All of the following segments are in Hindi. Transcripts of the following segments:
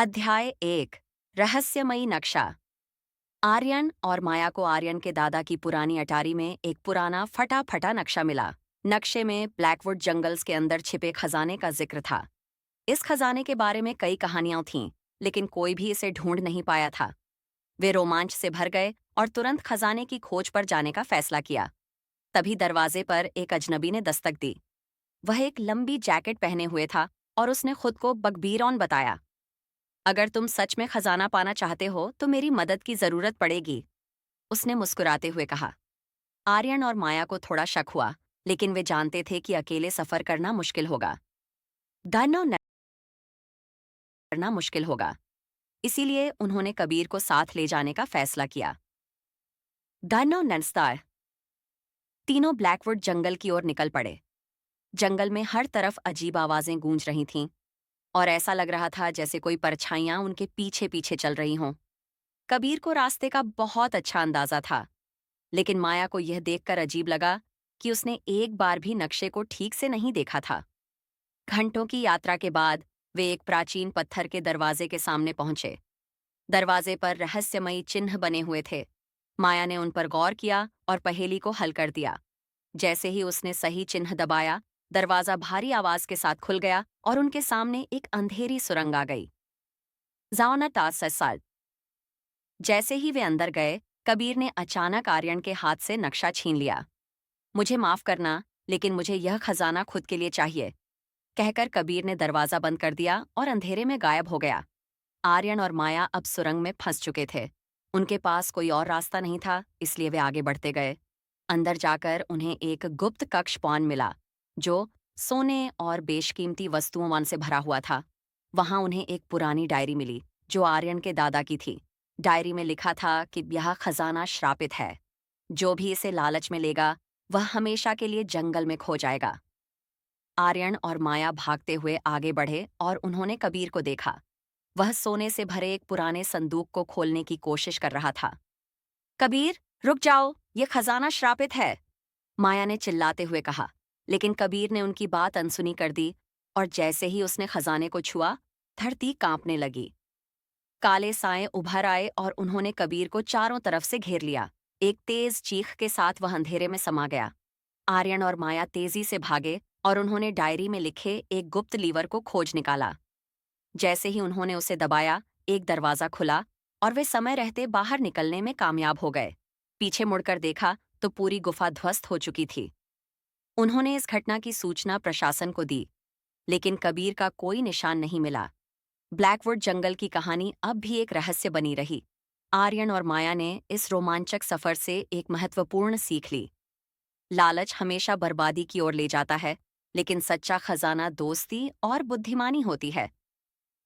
अध्याय 1। रहस्यमयी नक्शा। आर्यन और माया को आर्यन के दादा की पुरानी अटारी में एक पुराना फटा फटा नक्शा मिला। नक्शे में ब्लैकवुड जंगल्स के अंदर छिपे खजाने का जिक्र था। इस खजाने के बारे में कई कहानियां थीं, लेकिन कोई भी इसे ढूंढ नहीं पाया था। वे रोमांच से भर गए और तुरंत खजाने की खोज पर जाने का फैसला किया। तभी दरवाजे पर एक अजनबी ने दस्तक दी। वह एक लंबी जैकेट पहने हुए था और उसने खुद को बकबीरौन बताया। अगर तुम सच में खजाना पाना चाहते हो तो मेरी मदद की जरूरत पड़ेगी, उसने मुस्कुराते हुए कहा। आर्यन और माया को थोड़ा शक हुआ, लेकिन वे जानते थे कि अकेले सफर करना मुश्किल होगा। दानव न करना मुश्किल होगा, इसीलिए उन्होंने कबीर को साथ ले जाने का फैसला किया। दानव नैन्स्तार। तीनों ब्लैकवुड जंगल की ओर निकल पड़े। जंगल में हर तरफ अजीब आवाजें गूंज रही थीं और ऐसा लग रहा था जैसे कोई परछाइयां उनके पीछे पीछे चल रही हों। कबीर को रास्ते का बहुत अच्छा अंदाजा था, लेकिन माया को यह देखकर अजीब लगा कि उसने एक बार भी नक्शे को ठीक से नहीं देखा था। घंटों की यात्रा के बाद वे एक प्राचीन पत्थर के दरवाजे के सामने पहुंचे। दरवाजे पर रहस्यमयी चिन्ह बने हुए थे। माया ने उन पर गौर किया और पहेली को हल कर दिया। जैसे ही उसने सही चिन्ह दबाया, दरवाजा भारी आवाज के साथ खुल गया और उनके सामने एक अंधेरी सुरंग आ गई। जाओना तास। जैसे ही वे अंदर गए, कबीर ने अचानक आर्यन के हाथ से नक्शा छीन लिया। मुझे माफ करना, लेकिन मुझे यह खजाना खुद के लिए चाहिए, कहकर कबीर ने दरवाजा बंद कर दिया और अंधेरे में गायब हो गया। आर्यन और माया अब सुरंग में फंस चुके थे। उनके पास कोई और रास्ता नहीं था, इसलिए वे आगे बढ़ते गए। अंदर जाकर उन्हें एक गुप्त कक्ष पौन मिला, जो सोने और बेशकीमती वस्तुओं से भरा हुआ था। वहां उन्हें एक पुरानी डायरी मिली, जो आर्यन के दादा की थी। डायरी में लिखा था कि यह खजाना श्रापित है। जो भी इसे लालच में लेगा, वह हमेशा के लिए जंगल में खो जाएगा। आर्यन और माया भागते हुए आगे बढ़े और उन्होंने कबीर को देखा। वह सोने से भरे एक पुराने संदूक को खोलने की कोशिश कर रहा था। कबीर, रुक जाओ, ये खजाना श्रापित है, माया ने चिल्लाते हुए कहा। लेकिन कबीर ने उनकी बात अनसुनी कर दी और जैसे ही उसने खजाने को छुआ, धरती कांपने लगी। काले साए उभर आए और उन्होंने कबीर को चारों तरफ से घेर लिया। एक तेज चीख के साथ वह अंधेरे में समा गया। आर्यन और माया तेजी से भागे और उन्होंने डायरी में लिखे एक गुप्त लीवर को खोज निकाला। जैसे ही उन्होंने उसे दबाया, एक दरवाजा खुला और वे समय रहते बाहर निकलने में कामयाब हो गए। पीछे मुड़कर देखा तो पूरी गुफा ध्वस्त हो चुकी थी। उन्होंने इस घटना की सूचना प्रशासन को दी, लेकिन कबीर का कोई निशान नहीं मिला। ब्लैकवुड जंगल की कहानी अब भी एक रहस्य बनी रही। आर्यन और माया ने इस रोमांचक सफर से एक महत्वपूर्ण सीख ली। लालच हमेशा बर्बादी की ओर ले जाता है, लेकिन सच्चा खजाना दोस्ती और बुद्धिमानी होती है।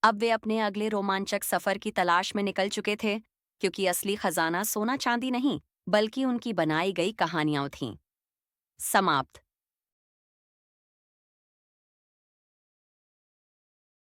अब वे अपने अगले रोमांचक सफर की तलाश में निकल चुके थे, क्योंकि असली खजाना सोना चांदी नहीं, बल्कि उनकी बनाई गई कहानियां थीं। समाप्त।